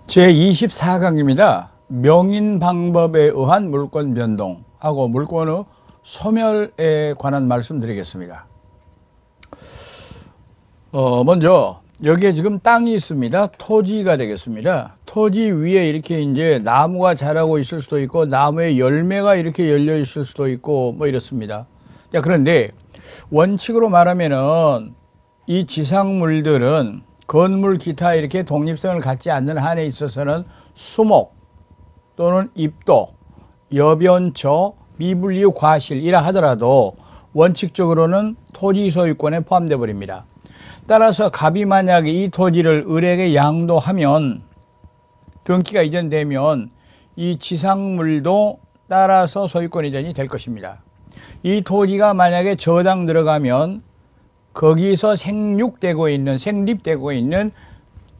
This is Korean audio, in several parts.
제24강입니다. 명인 방법에 의한 물권 변동하고 물권의 소멸에 관한 말씀드리겠습니다. 먼저 여기에 지금 땅이 있습니다. 토지가 되겠습니다. 토지 위에 이렇게 이제 나무가 자라고 있을 수도 있고 나무에 열매가 이렇게 열려 있을 수도 있고 뭐 이렇습니다. 자, 그런데 원칙으로 말하면은 이 지상물들은 건물 기타 이렇게 독립성을 갖지 않는 한에 있어서는 수목 또는 입도, 여변초, 미분류 과실이라 하더라도 원칙적으로는 토지 소유권에 포함되어 버립니다. 따라서 갑이 만약에 이 토지를 을에게 양도하면 등기가 이전되면 이 지상물도 따라서 소유권 이전이 될 것입니다. 이 토지가 만약에 저당 들어가면 거기서 생립되고 있는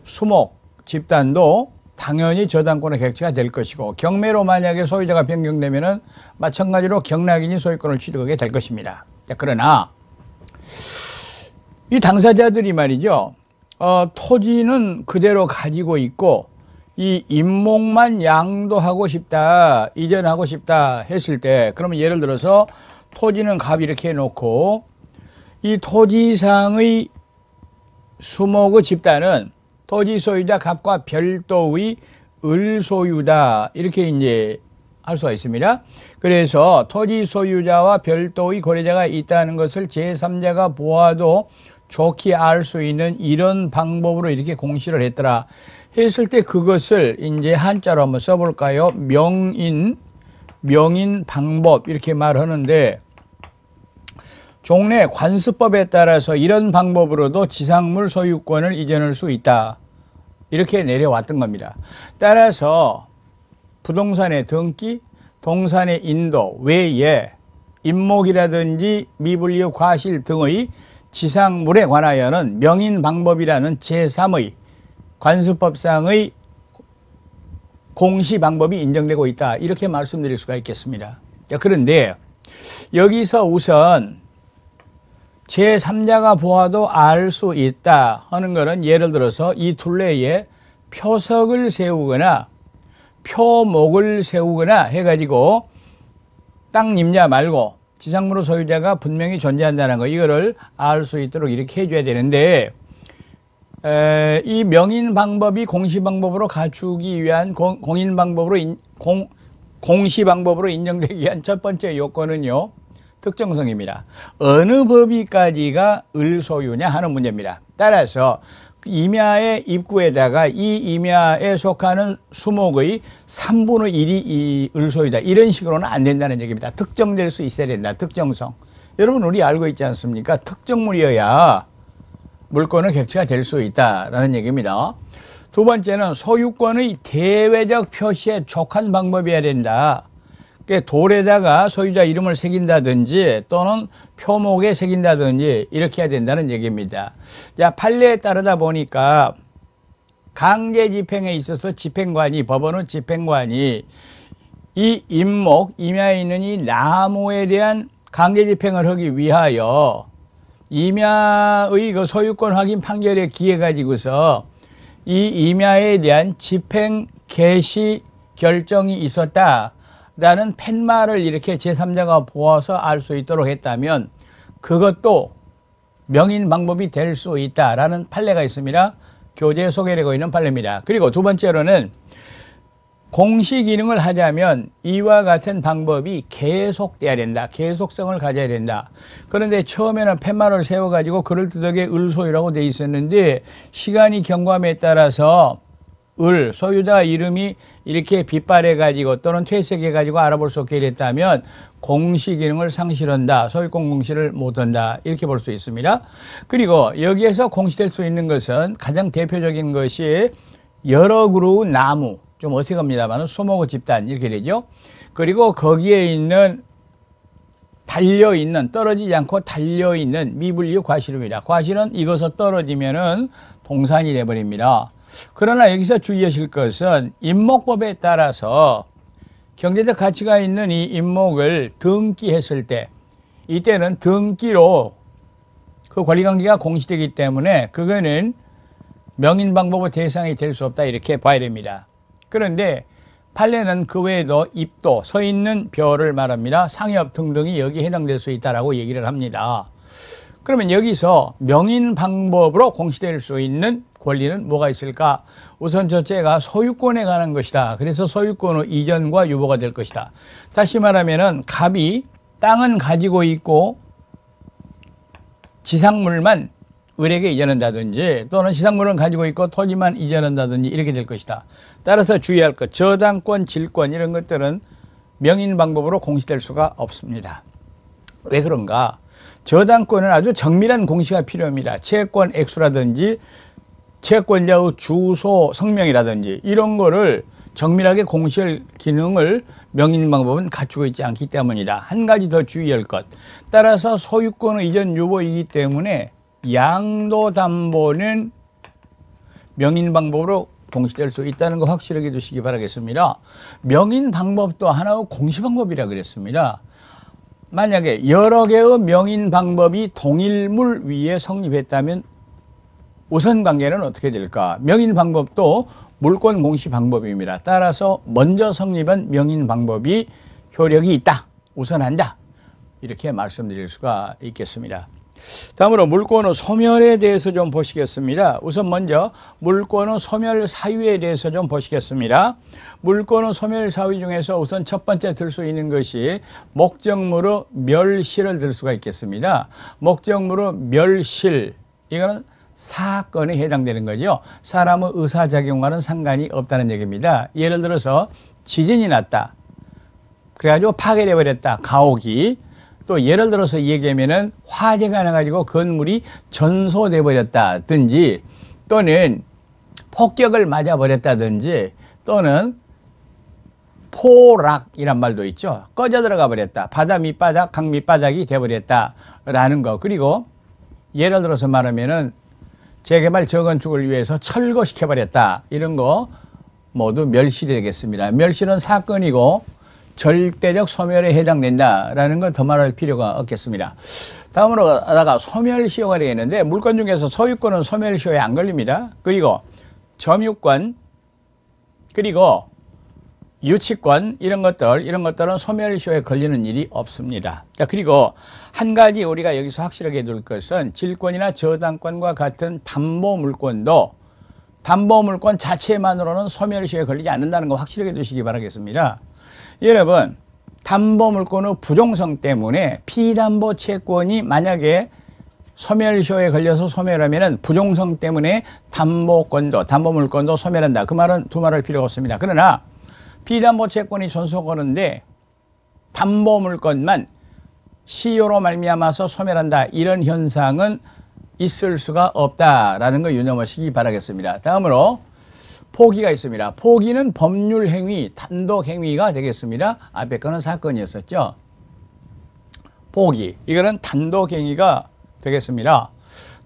수목 집단도 당연히 저당권의 객체가 될 것이고 경매로 만약에 소유자가 변경되면은 마찬가지로 경락인이 소유권을 취득하게 될 것입니다. 그러나 이 당사자들이 말이죠, 토지는 그대로 가지고 있고 이 임목만 양도하고 싶다, 이전하고 싶다 했을 때, 그러면 예를 들어서 토지는 갑 이렇게 해놓고 이 토지상의 수목의 집단은 토지 소유자 갑과 별도의 을 소유다, 이렇게 이제 할 수가 있습니다. 그래서 토지 소유자와 별도의 거래자가 있다는 것을 제3자가 보아도 좋게 알 수 있는 이런 방법으로 이렇게 공시를 했더라 했을 때 그것을 이제 한자로 한번 써볼까요? 명인 방법 이렇게 말하는데, 종래 관습법에 따라서 이런 방법으로도 지상물 소유권을 이전할 수 있다, 이렇게 내려왔던 겁니다. 따라서 부동산의 등기, 동산의 인도 외에 임목이라든지 미분류 과실 등의 지상물에 관하여는 명인 방법이라는 제3의 관습법상의 공시 방법이 인정되고 있다, 이렇게 말씀드릴 수가 있겠습니다. 그런데 여기서 우선 제3자가 보아도 알 수 있다 하는 것은 예를 들어서 이 둘레에 표석을 세우거나 표목을 세우거나 해가지고 땅 임야 말고 지상물 소유자가 분명히 존재한다는 거, 이거를 알 수 있도록 이렇게 해줘야 되는데, 이 명인 방법이 공시 방법으로 갖추기 위한 공시 방법으로 인정되기 위한 첫 번째 요건은요, 특정성입니다. 어느 법이까지가 을 소유냐 하는 문제입니다. 따라서 임야의 입구에다가 이 임야에 속하는 수목의 3분의 1이 이 을 소유다, 이런 식으로는 안 된다는 얘기입니다. 특정될 수 있어야 된다, 특정성. 여러분 우리 알고 있지 않습니까? 특정물이어야 물권의 객체가 될 수 있다라는 얘기입니다. 두 번째는 소유권의 대외적 표시에 족한 방법이어야 된다. 돌에다가 소유자 이름을 새긴다든지 또는 표목에 새긴다든지 이렇게 해야 된다는 얘기입니다. 자, 판례에 따르다 보니까 강제 집행에 있어서 법원은 집행관이 이 임목, 임야에 있는 이 나무에 대한 강제 집행을 하기 위하여 임야의 그 소유권 확인 판결에 기해 가지고서 이 임야에 대한 집행 개시 결정이 있었다 라는 팻말을 이렇게 제3자가 보아서 알 수 있도록 했다면 그것도 명인 방법이 될 수 있다라는 판례가 있습니다. 교재에 소개되고 있는 판례입니다. 그리고 두 번째로는 공시 기능을 하자면 이와 같은 방법이 계속돼야 된다, 계속성을 가져야 된다. 그런데 처음에는 팻말을 세워가지고 그럴듯하게 을소유라고 돼 있었는데 시간이 경과함에 따라서 소유자 이름이 이렇게 빗발해가지고 또는 퇴색해가지고 알아볼 수 없게 됐다면 공시 기능을 상실한다, 소유권 공시를 못한다, 이렇게 볼 수 있습니다. 그리고 여기에서 공시될 수 있는 것은 가장 대표적인 것이 여러 그루 나무, 좀 어색합니다만 수목의 집단 이렇게 되죠. 그리고 거기에 있는 떨어지지 않고 달려있는 미분류 과실입니다. 과실은 익어서 떨어지면은 동산이 돼버립니다. 그러나 여기서 주의하실 것은 임목법에 따라서 경제적 가치가 있는 이 임목을 등기했을 때, 이때는 등기로 그 권리관계가 공시되기 때문에 그거는 명인 방법의 대상이 될 수 없다 이렇게 봐야 됩니다. 그런데 판례는 그 외에도 입도, 서 있는 벼를 말합니다. 상엽 등등이 여기에 해당될 수 있다라고 얘기를 합니다. 그러면 여기서 명인 방법으로 공시될 수 있는 권리는 뭐가 있을까? 우선 첫째가 소유권에 관한 것이다. 그래서 소유권의 이전과 유보가 될 것이다. 다시 말하면은 갑이 땅은 가지고 있고 지상물만 을에게 이전한다든지 또는 지상물은 가지고 있고 토지만 이전한다든지 이렇게 될 것이다. 따라서 주의할 것, 저당권, 질권 이런 것들은 명인 방법으로 공시될 수가 없습니다. 왜 그런가? 저당권은 아주 정밀한 공시가 필요합니다. 채권 액수라든지 채권자의 주소, 성명이라든지 이런 거를 정밀하게 공시할 기능을 명인 방법은 갖추고 있지 않기 때문이다. 한 가지 더 주의할 것. 따라서 소유권의 이전 유보이기 때문에 양도담보는 명인 방법으로 공시될 수 있다는 거 확실하게 두시기 바라겠습니다. 명인 방법도 하나의 공시 방법이라 그랬습니다. 만약에 여러 개의 명인 방법이 동일물 위에 성립했다면 우선관계는 어떻게 될까? 명인 방법도 물권 공시 방법입니다. 따라서 먼저 성립한 명인 방법이 효력이 있다, 우선한다 이렇게 말씀드릴 수가 있겠습니다. 다음으로 물권의 소멸에 대해서 좀 보시겠습니다. 우선 먼저 물권의 소멸 사유에 대해서 좀 보시겠습니다. 물권의 소멸 사유 중에서 우선 첫 번째 들 수 있는 것이 목적물의 멸실을 들 수가 있겠습니다. 목적물의 멸실, 이거는 사건에 해당되는 거죠. 사람의 의사작용과는 상관이 없다는 얘기입니다. 예를 들어서 지진이 났다, 그래가지고 파괴돼 버렸다, 가옥이. 또 예를 들어서 얘기하면은 화재가 나가지고 건물이 전소돼 버렸다든지 또는 폭격을 맞아 버렸다든지 또는 포락이란 말도 있죠. 꺼져 들어가 버렸다, 바다 밑바닥, 강 밑바닥이 돼 버렸다라는 거. 그리고 예를 들어서 말하면은 재개발 재건축을 위해서 철거시켜 버렸다, 이런 거 모두 멸실이 되겠습니다. 멸실은 사건이고 절대적 소멸에 해당된다라는 건 더 말할 필요가 없겠습니다. 다음으로 가다가 소멸시효가 되겠는데, 물권 중에서 소유권은 소멸시효에 안 걸립니다. 그리고 점유권, 그리고 유치권 이런 것들은 소멸시효에 걸리는 일이 없습니다. 자, 그리고 한 가지 우리가 여기서 확실하게 둘 것은 질권이나 저당권과 같은 담보물권도 담보물권 자체만으로는 소멸시효에 걸리지 않는다는 거 확실하게 두시기 바라겠습니다. 여러분, 담보물권의 부종성 때문에 피담보 채권이 만약에 소멸시효에 걸려서 소멸하면은 부종성 때문에 담보물권도 소멸한다. 그 말은 두말할 필요가 없습니다. 그러나 피담보 채권이 존속하는데 담보물권만 시효로 말미암아서 소멸한다, 이런 현상은 있을 수가 없다라는 거 유념하시기 바라겠습니다. 다음으로 포기가 있습니다. 포기는 법률 행위, 단독 행위가 되겠습니다. 앞에 거는 사건이었었죠. 포기, 이거는 단독 행위가 되겠습니다.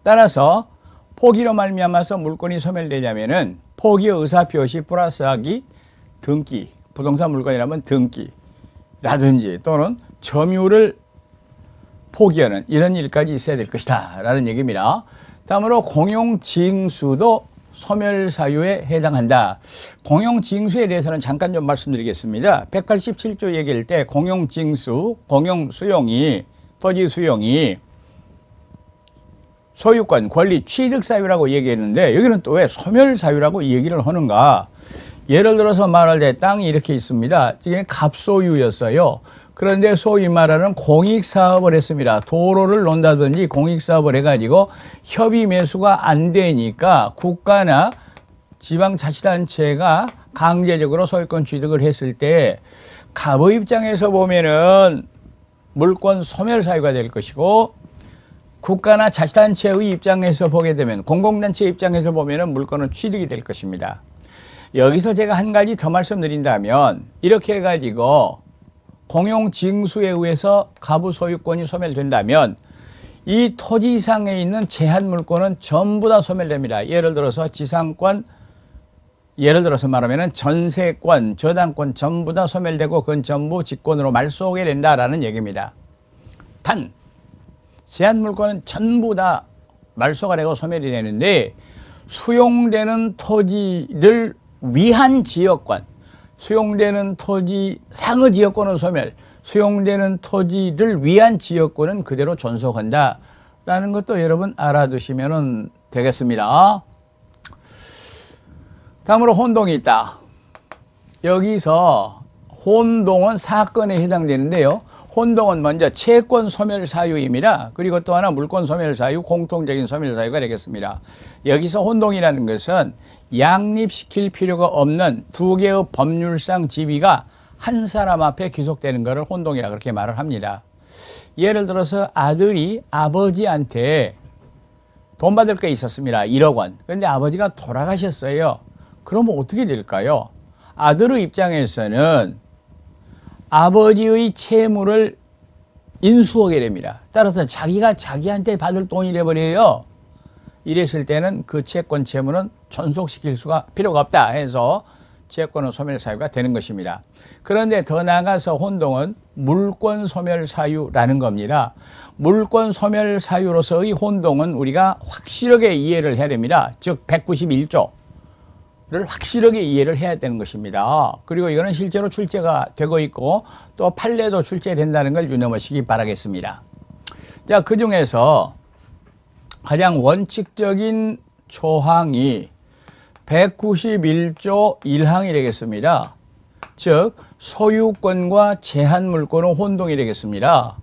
따라서 포기로 말미암아서 물권이 소멸되자면은 포기의 의사표시 플러스하기, 등기, 부동산 물건이라면 등기라든지 또는 점유를 포기하는 이런 일까지 있어야 될 것이다 라는 얘기입니다. 다음으로 공용징수도 소멸사유에 해당한다. 공용징수에 대해서는 잠깐 좀 말씀드리겠습니다. 187조 얘기할 때 공용징수, 공용수용이, 토지수용이 소유권, 권리, 취득사유라고 얘기했는데 여기는 또 왜 소멸사유라고 얘기를 하는가? 예를 들어서 말할 때 땅이 이렇게 있습니다. 이게 갑소유였어요. 그런데 소위 말하는 공익사업을 했습니다. 도로를 논다든지 공익사업을 해가지고 협의 매수가 안 되니까 국가나 지방자치단체가 강제적으로 소유권 취득을 했을 때 갑의 입장에서 보면은 물권 소멸 사유가 될 것이고, 국가나 자치단체의 입장에서 보게 되면, 공공단체 입장에서 보면은 물권은 취득이 될 것입니다. 여기서 제가 한 가지 더 말씀드린다면, 이렇게 해가지고 공용징수에 의해서 가부 소유권이 소멸된다면 이 토지상에 있는 제한물권은 전부 다 소멸됩니다. 예를 들어서 지상권, 예를 들어서 말하면 전세권, 저당권 전부 다 소멸되고 그건 전부 직권으로 말소하게 된다라는 얘기입니다. 단 제한물권은 전부 다 말소가 되고 소멸이 되는데 수용되는 토지를 위한 지역권, 수용되는 토지 상의 지역권은 소멸, 수용되는 토지를 위한 지역권은 그대로 존속한다라는 것도 여러분 알아두시면 되겠습니다. 다음으로 혼동이 있다. 여기서 혼동은 사건에 해당되는데요. 혼동은 먼저 채권 소멸 사유입니다. 그리고 또 하나 물권 소멸 사유, 공통적인 소멸 사유가 되겠습니다. 여기서 혼동이라는 것은 양립시킬 필요가 없는 두 개의 법률상 지위가 한 사람 앞에 귀속되는 것을 혼동이라 그렇게 말을 합니다. 예를 들어서 아들이 아버지한테 돈 받을 게 있었습니다. 1억 원. 그런데 아버지가 돌아가셨어요. 그러면 어떻게 될까요? 아들의 입장에서는 아버지의 채무를 인수하게 됩니다. 따라서 자기가 자기한테 받을 돈이 돼버려요. 이랬을 때는 그 채권 채무는 존속시킬 수가 필요가 없다 해서 채권은 소멸 사유가 되는 것입니다. 그런데 더 나아가서 혼동은 물권 소멸 사유라는 겁니다. 물권 소멸 사유로서의 혼동은 우리가 확실하게 이해를 해야 됩니다. 즉 191조. 를 확실하게 이해를 해야 되는 것입니다. 그리고 이거는 실제로 출제가 되고 있고 또 판례도 출제된다는 걸 유념하시기 바라겠습니다. 자, 그 중에서 가장 원칙적인 조항이 191조 1항이 되겠습니다. 즉 소유권과 제한물권은 혼동이 되겠습니다.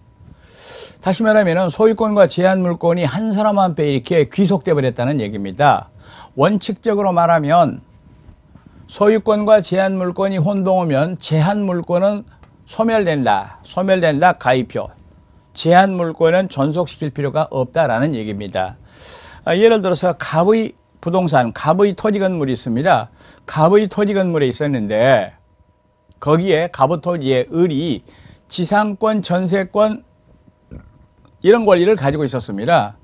다시 말하면 소유권과 제한물권이 한 사람 앞에 이렇게 귀속돼 버렸다는 얘기입니다. 원칙적으로 말하면 소유권과 제한물권이 혼동하면 제한물권은 소멸된다. 소멸된다. 가입표. 제한물권은 존속시킬 필요가 없다라는 얘기입니다. 예를 들어서 갑의 부동산, 갑의 토지 건물이 있습니다. 갑의 토지 건물에 있었는데 거기에 갑의 토지에 을이 지상권, 전세권 이런 권리를 가지고 있었습니다.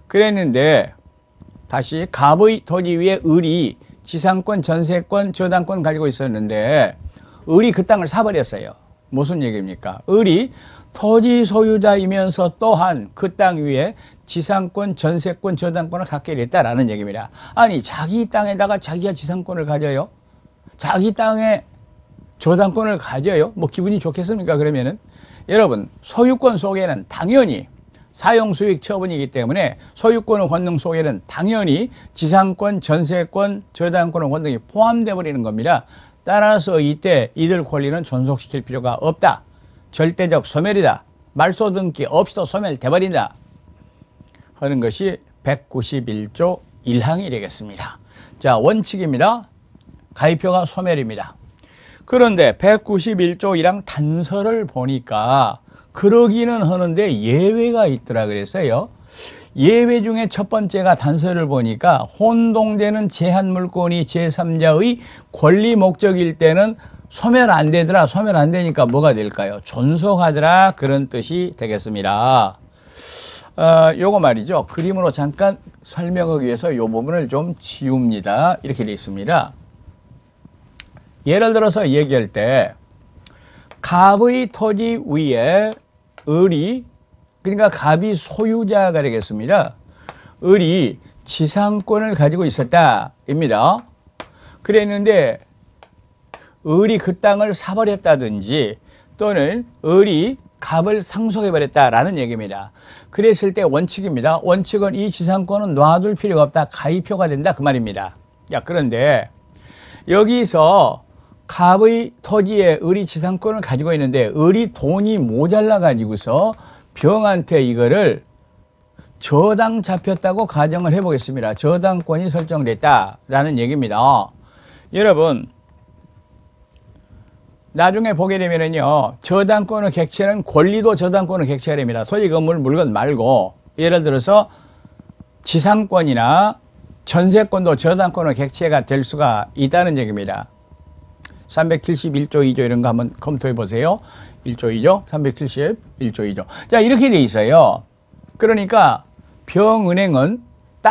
그랬는데 다시 갑의 토지 위에 을이 지상권, 전세권, 저당권 가지고 있었는데 을이 그 땅을 사버렸어요. 무슨 얘기입니까? 을이 토지 소유자이면서 또한 그 땅 위에 지상권, 전세권, 저당권을 갖게 됐다라는 얘기입니다. 아니 자기 땅에다가 자기가 지상권을 가져요? 자기 땅에 저당권을 가져요? 뭐 기분이 좋겠습니까? 그러면은 여러분 소유권 속에는 당연히 사용수익 처분이기 때문에 소유권의 권능 속에는 당연히 지상권, 전세권, 저당권의 권능이 포함되어 버리는 겁니다. 따라서 이때 이들 권리는 존속시킬 필요가 없다. 절대적 소멸이다. 말소 등기 없이도 소멸돼 버린다. 하는 것이 191조 1항이 되겠습니다. 자, 원칙입니다. 가입표가 소멸입니다. 그런데 191조 1항 단서를 보니까 그러기는 하는데 예외가 있더라 그랬어요. 예외 중에 첫 번째가 단서를 보니까 혼동되는 제한물권이 제3자의 권리 목적일 때는 소멸 안 되더라. 소멸 안 되니까 뭐가 될까요? 존속하더라. 그런 뜻이 되겠습니다. 요거 말이죠. 그림으로 잠깐 설명하기 위해서 이 부분을 좀 지웁니다. 이렇게 되어 있습니다. 예를 들어서 얘기할 때 갑의 토지 위에 을이, 그러니까 갑이 소유자가 되겠습니다. 을이 지상권을 가지고 있었다입니다. 그랬는데 을이 그 땅을 사버렸다든지 또는 을이 갑을 상속해버렸다라는 얘기입니다. 그랬을 때 원칙입니다. 원칙은 이 지상권은 놔둘 필요가 없다. 가입표가 된다. 그 말입니다. 야, 그런데 여기서 갑의 토지에 을이 지상권을 가지고 있는데 을이 돈이 모자라 가지고서 병한테 이거를 저당 잡혔다고 가정을 해보겠습니다. 저당권이 설정됐다라는 얘기입니다. 여러분 나중에 보게 되면은요, 저당권의 객체는 권리도 저당권의 객체가 됩니다. 토지 건물 물건 말고 예를 들어서 지상권이나 전세권도 저당권의 객체가 될 수가 있다는 얘기입니다. 371조 2조 이런 거 한번 검토해 보세요. 1조 2조, 371조 2조. 자, 이렇게 돼 있어요. 그러니까 병은행은